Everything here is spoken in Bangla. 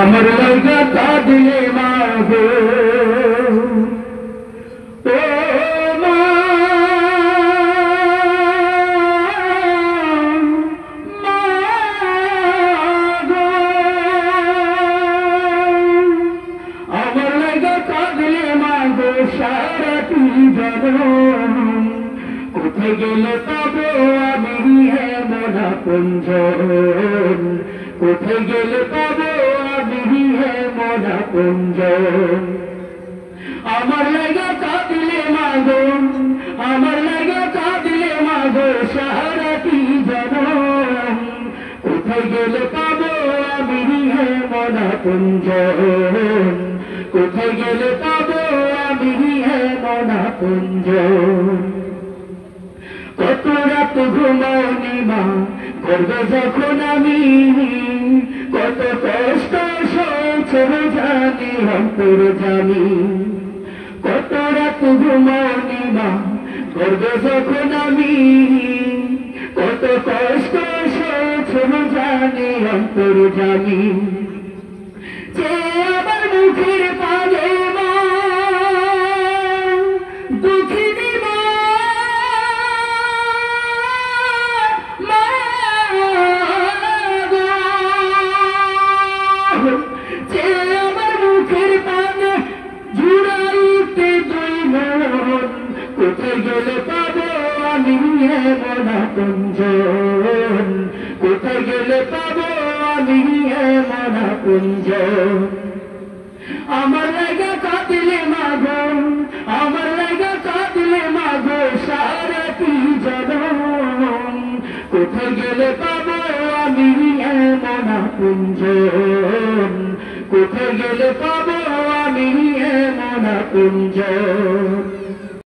আমার লাগা কাঁদলে মাগো ও মা মাগো আমার লাগা কাঁদলে মাগো সারাটি জনম কোথায় গেলে পাবো আমি হে মনা কুঞ্জন কোথায় গেলে পাবো আমি হে মনা কুঞ্জন আমার লাগা কাঁদলে মাগো আমার লাগা কাঁদলে মাগো সারাটি জনম কোথায় গেলে পাবো আমি হে মনা কুঞ্জন কোথায় গেলে পাবো আমি হে মনা কুঞ্জন কত রাত ঘুমাওনি মা করবে যখন আমি কত কষ্ট সহ্য জানি অন্তর জানি কত রাত ঘুমাওনি মা করবে যখন আমি কত কষ্ট সহ্য জানি অন্তর জানি যে আমার মুখের পালে মা দুঃখিনী মা যে আমার মুখের পানে জুড়াইতে দুই মন কোথায় গেলে পাবো আমি মনা কুঞ্জন কোথায় গেলে পাবো আমি মনা কুঞ্জন আমার লাগা কাঁদলে মাগো আমার লাগা কাঁদলে মাগো সারাটি জনম কোথায় গেলে পাবো আমি মনা কুঞ্জন কোথায় গেলে পাবো আমি মনা কুঞ্জন